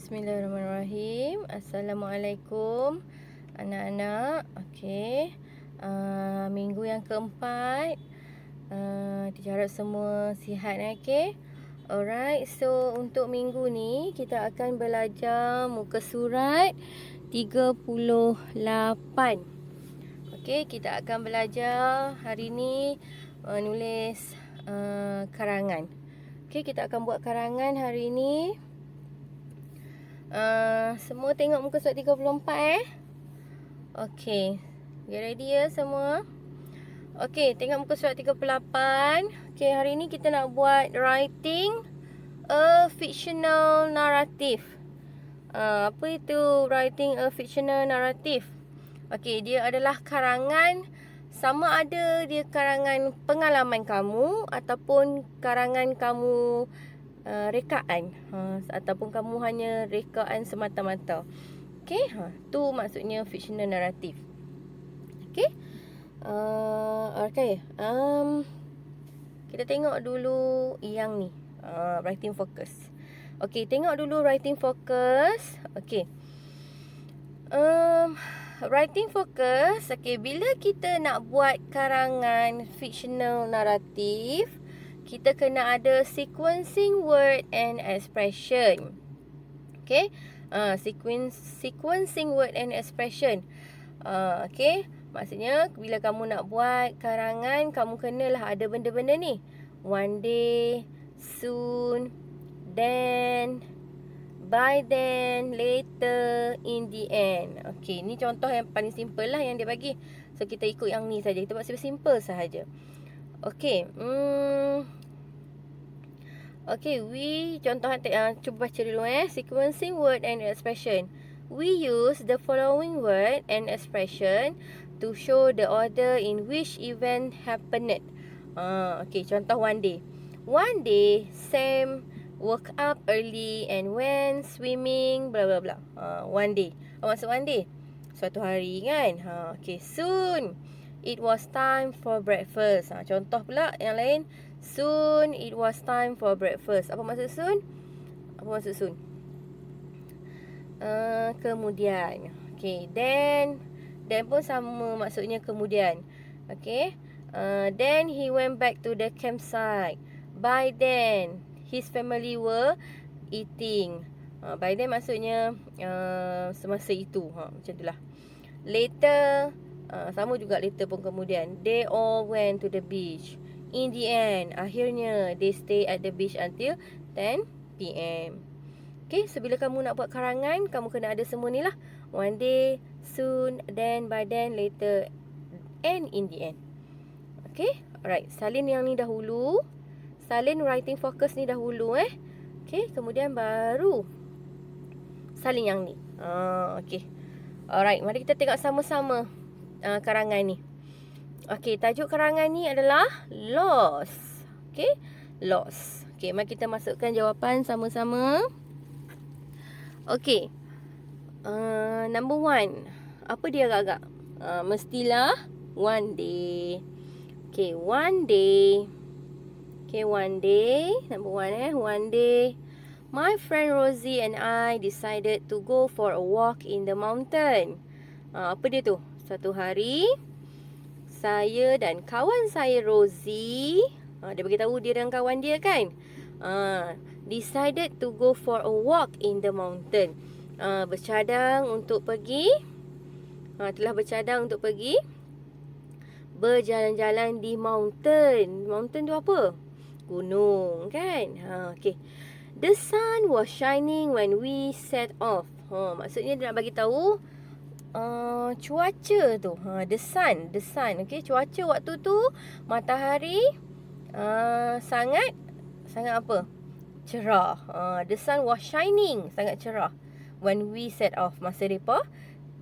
Bismillahirrahmanirrahim. Assalamualaikum anak-anak. Okey. Minggu yang keempat. Teacher harap semua sihat, okey. Alright. So untuk minggu ni kita akan belajar muka surat 38. Okey, kita akan belajar hari ni nulis karangan. Okey, kita akan buat karangan hari ni. Semua tengok muka surat 34 Okey, get ready ya semua. Okey, tengok muka surat 38. Okey, hari ni kita nak buat writing a fictional narrative. Apa itu writing a fictional narrative? Okey, dia adalah karangan, sama ada dia karangan pengalaman kamu ataupun karangan kamu rekaan, ataupun kamu hanya rekaan semata-mata. Okey, tu maksudnya fictional narrative. Okey. Okey. Kita tengok dulu yang ni, writing focus. Okey, tengok dulu writing focus. Okey. Writing focus. Okey, bila kita nak buat karangan fictional narrative, kita kena ada sequencing word and expression. Okay. Sequencing word and expression. Okay. Maksudnya bila kamu nak buat karangan, kamu kenalah ada benda-benda ni. One day, soon, then, by then, later, in the end. Okay. Ni contoh yang paling simple lah yang dia bagi. So kita ikut yang ni saja. Kita buat simple sahaja. Okay. Okay, contoh cuba baca dulu sequencing word and expression. We use the following word and expression to show the order in which event happened. Okay, contoh one day. One day, Sam woke up early and went swimming, blah blah blah. One day. Apa maksud one day? Suatu hari kan. Okay, soon it was time for breakfast. Contoh pula yang lain. Soon it was time for breakfast. Apa maksud soon? Apa maksud soon? Kemudian. Okay, then pun sama maksudnya kemudian. Okay. Then he went back to the campsite. By then his family were eating. By then maksudnya semasa itu. Macam itulah. Later, sama juga later pun kemudian. They all went to the beach. In the end, akhirnya they stay at the beach until 10 PM. Okay, so bila kamu nak buat karangan, kamu kena ada semua ni lah. One day, soon, then, by then, later, and in the end. Okay, alright. Salin yang ni dahulu. Salin writing focus ni dahulu Okay, kemudian baru salin yang ni. Okay. Alright, mari kita tengok sama-sama karangan ni. Okey, tajuk karangan ni adalah loss. Okey, loss. Okey, mari kita masukkan jawapan sama-sama. Okey. Number 1. Apa dia agak-agak? Mestilah one day. Okey, one day. Okey, one day. Number 1 one day. My friend Rosie and I decided to go for a walk in the mountain. Apa dia tu? Satu hari saya dan kawan saya Rosie, dia beritahu dia dan kawan dia kan, decided to go for a walk in the mountain. Bercadang untuk pergi, telah bercadang untuk pergi berjalan-jalan di mountain. Mountain tu apa? Gunung kan. Okay. The sun was shining when we set off. Maksudnya dia nak bagi tahu cuaca tu, the sun, okey, cuaca waktu tu matahari sangat apa? Cerah. The sun was shining, sangat cerah when we set off, masa depa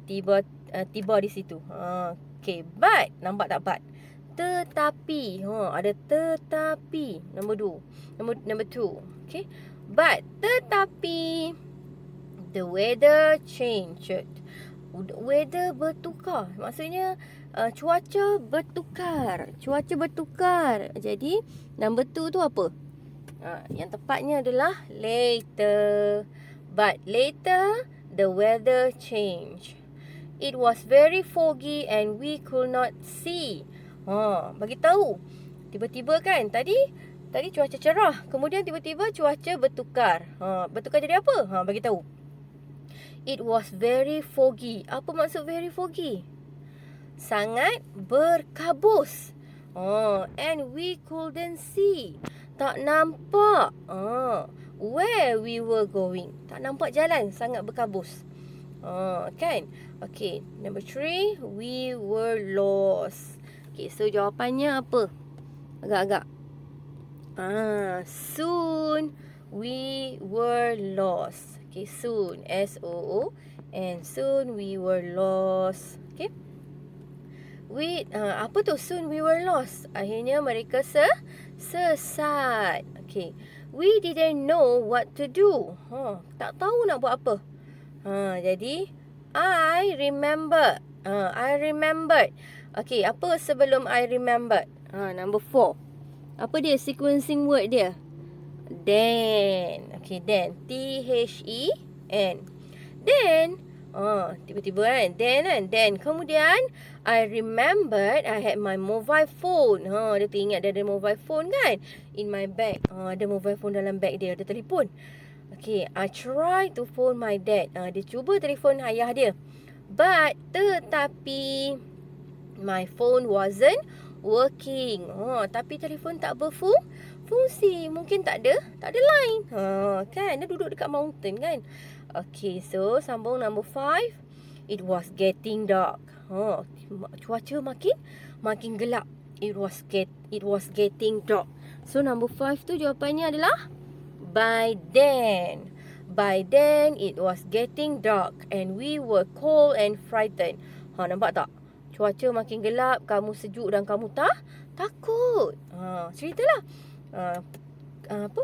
tiba di situ. Okey, but nampak tak but? Tetapi, ada tetapi. Number 2. Okey. But tetapi the weather changed. Weather bertukar. Maksudnya cuaca bertukar. Jadi number 2 tu apa? Yang tepatnya adalah later. But later, the weather changed. It was very foggy and we could not see. Bagi tahu. Tiba-tiba kan, tadi cuaca cerah. Kemudian tiba-tiba cuaca bertukar. Bertukar jadi apa? Bagi tahu. It was very foggy. Apa maksud very foggy? Sangat berkabus. And we couldn't see. Tak nampak. Where we were going. Tak nampak jalan. Sangat berkabus. Kan? Okay. Number 3. We were lost. Okay. So jawapannya apa? Agak-agak. Soon we were lost. Okay. Soon. S-O-O. And soon we were lost. Okay. Apa tu? Soon we were lost. Akhirnya mereka sesat. Okay. We didn't know what to do. Tak tahu nak buat apa. Jadi I remembered. Okay, apa sebelum I remembered? Number 4. Apa dia sequencing word dia? Then. Okay, then. T-H-E-N. Then. Tiba-tiba kan. Then. Kemudian I remembered I had my mobile phone. Dia teringat dia ada mobile phone kan? In my bag. Ada mobile phone dalam bag dia. Ada telefon. Okay, I tried to phone my dad. Dia cuba telefon ayah dia. Tetapi my phone wasn't working. Tapi telefon tak berfungsi. Mungkin tak ada line. Kan? Dia duduk dekat mountain kan? Okay, so sambung number 5. It was getting dark. Cuaca makin gelap. It was getting dark. So number 5 tu jawapannya adalah by then. By then it was getting dark and we were cold and frightened. Nampak tak? Cuaca makin gelap, kamu sejuk dan kamu takut. Ceritalah. Apa?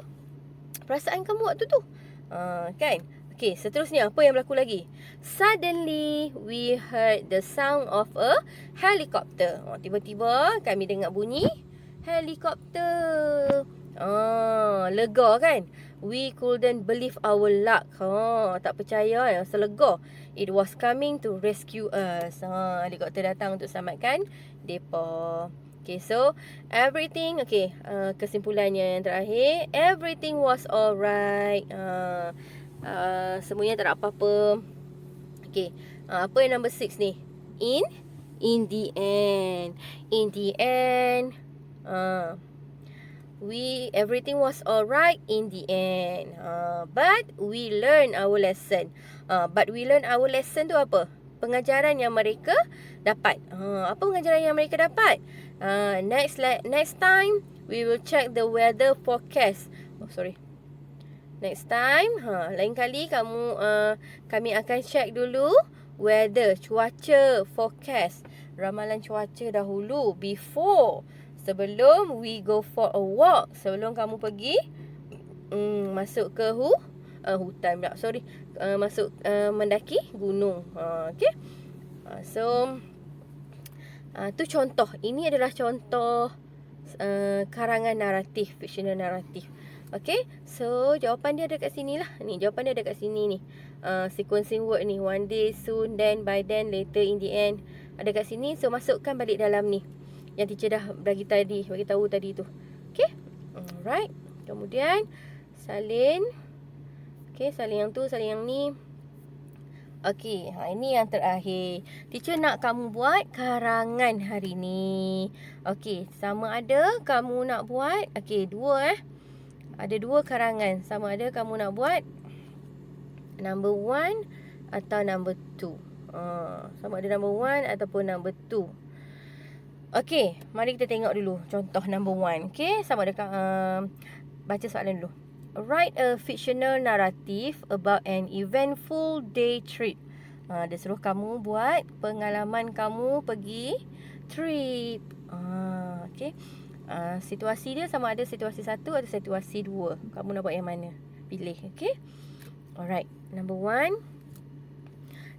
Perasaan kamu waktu tu. Kan? Okay, seterusnya apa yang berlaku lagi? Suddenly we heard the sound of a helicopter. Tiba-tiba kami dengar bunyi helikopter. Lega kan? We couldn't believe our luck. Tak percaya, rasa lega. It was coming to rescue us. Helikopter datang untuk selamatkan depa. Okay, so everything, okay, kesimpulannya yang terakhir, everything was alright. Semuanya tak ada apa-apa. Okay, apa yang number 6 ni? In the end. Everything was alright in the end. But we learn our lesson. Tu apa? Pengajaran yang mereka dapat. Apa pengajaran yang mereka dapat? Next time we will check the weather forecast. Next time, lain kali kami akan check dulu weather, cuaca, forecast, ramalan cuaca dahulu sebelum we go for a walk, sebelum kamu pergi masuk ke hutan pula. Masuk mendaki gunung. Okay. So tu contoh. Ini adalah contoh karangan naratif, fictional naratif. Okay, so jawapan dia ada kat sini lah. Ni, jawapan dia ada kat sini ni. Sequencing word ni. One day, soon, then, by then, later, in the end. Ada kat sini. So, masukkan balik dalam ni. Yang teacher dah bagi tahu tadi tu. Okay. Alright. Kemudian, salin. Okay, salin yang tu, salin yang ni. Okay, ini yang terakhir. Teacher nak kamu buat karangan hari ni. Okay, sama ada kamu nak buat. Okay, dua Ada dua karangan. Sama ada kamu nak buat number 1 atau number 2. Sama ada number 1 ataupun number 2. Okay, mari kita tengok dulu contoh number 1. Okay, sama ada baca soalan dulu. Write a fictional narrative about an eventful day trip. Dia suruh kamu buat pengalaman kamu pergi trip. Okay. Situasi dia sama ada situasi 1 atau situasi 2. Kamu nak buat yang mana? Pilih. Okay. Alright. Number 1.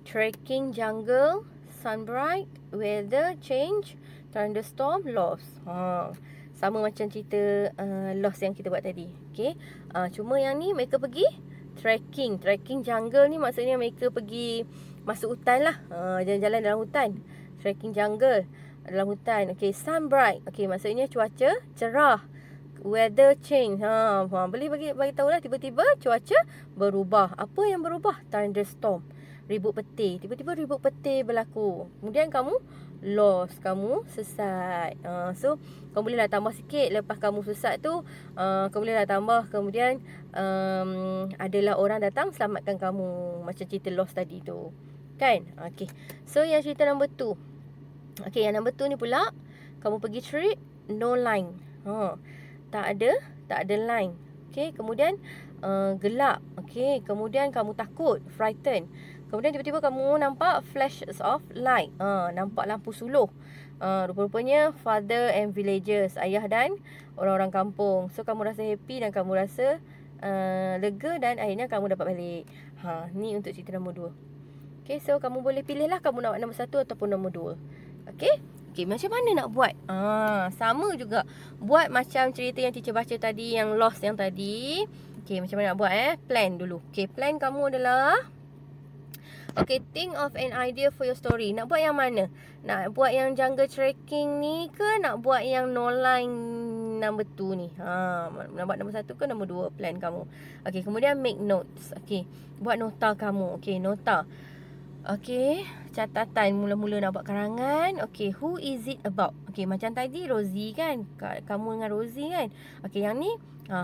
Trekking jungle, sunbright, weather change, thunderstorm, loss. Sama macam cerita loss yang kita buat tadi. Okay. Cuma yang ni mereka pergi Trekking jungle ni maksudnya mereka pergi masuk hutan lah. Jalan-jalan dalam hutan. Trekking jungle dalam hutan. Okay, sun bright. Okay, maksudnya cuaca cerah. Weather change. Boleh bagi tahu lah, tiba-tiba cuaca berubah. Apa yang berubah? Thunderstorm. Ribut petir. Tiba-tiba ribut petir berlaku. Kemudian kamu lost, kamu sesat. So kamu bolehlah tambah sikit. Lepas kamu sesat tu, kamu bolehlah tambah. Kemudian adalah orang datang selamatkan kamu, macam cerita lost tadi tu, kan? Okay, so yang cerita number 2. Okay, yang number 2 ni pula, kamu pergi trip, no line. Tak ada line. Okay, kemudian gelap. Okay, kemudian kamu takut, frightened. Kemudian tiba-tiba kamu nampak flashes of light. Nampak lampu suluh. Rupa-rupanya father and villagers, ayah dan orang-orang kampung. So kamu rasa happy dan kamu rasa lega dan akhirnya kamu dapat balik. Ni untuk cerita nombor 2. Okay, so kamu boleh pilih lah kamu nak nombor 1 ataupun nombor 2. Okay, macam mana nak buat? Sama juga. Buat macam cerita yang teacher baca tadi, yang lost yang tadi. Okay, macam mana nak buat Plan dulu. Okay, plan kamu adalah, okay, think of an idea for your story. Nak buat yang mana? Nak buat yang jungle trekking ni ke nak buat yang no line number 2 ni? Nak buat nombor 1 ke nombor 2 plan kamu? Okay, kemudian make notes. Okay, buat nota kamu. Okay, nota. Okay, catatan mula-mula nak buat karangan. Okay, who is it about? Okay, macam tadi Rosie kan? Kamu dengan Rosie kan? Okay, yang ni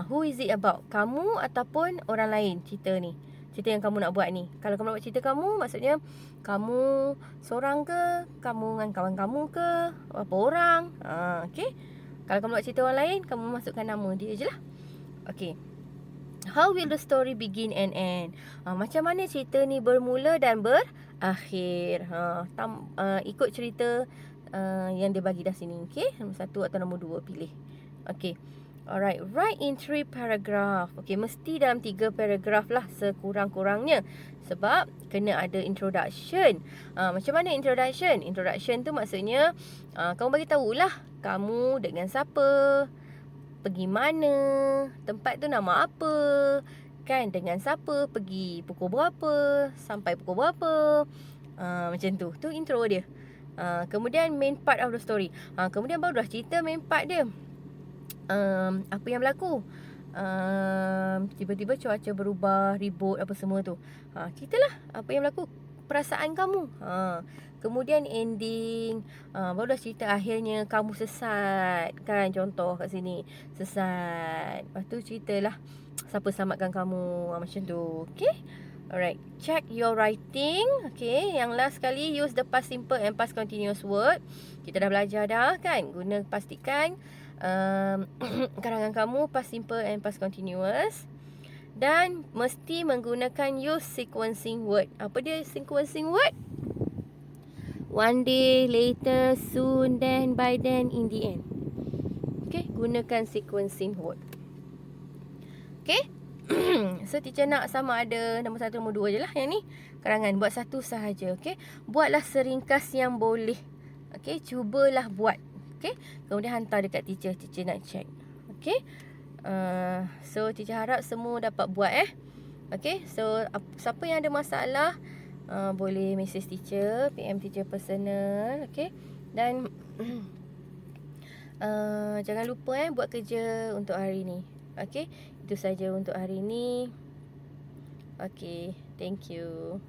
who is it about? Kamu ataupun orang lain cerita ni? Cerita yang kamu nak buat ni. Kalau kamu nak buat cerita kamu, maksudnya kamu seorang ke? Kamu dengan kawan kamu ke? Berapa orang? Okay. Kalau kamu nak cerita orang lain, kamu masukkan nama dia je lah. Okay. How will the story begin and end? Macam mana cerita ni bermula dan berakhir? Ikut cerita yang dia bagi dah sini. Okay. Nombor 1 atau nombor 2 pilih. Okay. Alright, write in 3 paragraph. Okay, mesti dalam 3 paragraph lah sekurang-kurangnya. Sebab kena ada introduction. Macam mana introduction? Introduction tu maksudnya kamu bagi tahulah kamu dengan siapa, pergi mana, tempat tu nama apa, kan, dengan siapa, pergi pukul berapa, sampai pukul berapa. Macam tu. Tu intro dia. Kemudian main part of the story. Kemudian baru dah cerita main part dia. Apa yang berlaku, tiba-tiba cuaca berubah, ribut apa semua tu. Ceritalah apa yang berlaku, perasaan kamu. Kemudian ending, baru dah cerita akhirnya kamu sesat, kan, contoh kat sini sesat. Lepas tu ceritalah siapa selamatkan kamu, macam tu. Okay. Alright, check your writing. Okay, yang last kali use the past simple and past continuous word. Kita dah belajar dah, kan. Pastikan karangan kamu past simple and past continuous. Dan mesti menggunakan use sequencing word. Apa dia sequencing word? One day, later, soon, then, by then, in the end. Okay, gunakan sequencing word. Okay. So teacher nak sama ada nombor 1, nombor 2 je lah yang ni. Karangan buat 1 sahaja. Okay, buatlah seringkas yang boleh. Okay, cubalah buat. Okay, kemudian hantar dekat teacher. Teacher nak check. Okay. So teacher harap semua dapat buat Okay, so siapa yang ada masalah boleh message teacher, PM teacher personal. Okay. Dan jangan lupa buat kerja untuk hari ni. Okay, itu saja untuk hari ni. Okay, thank you.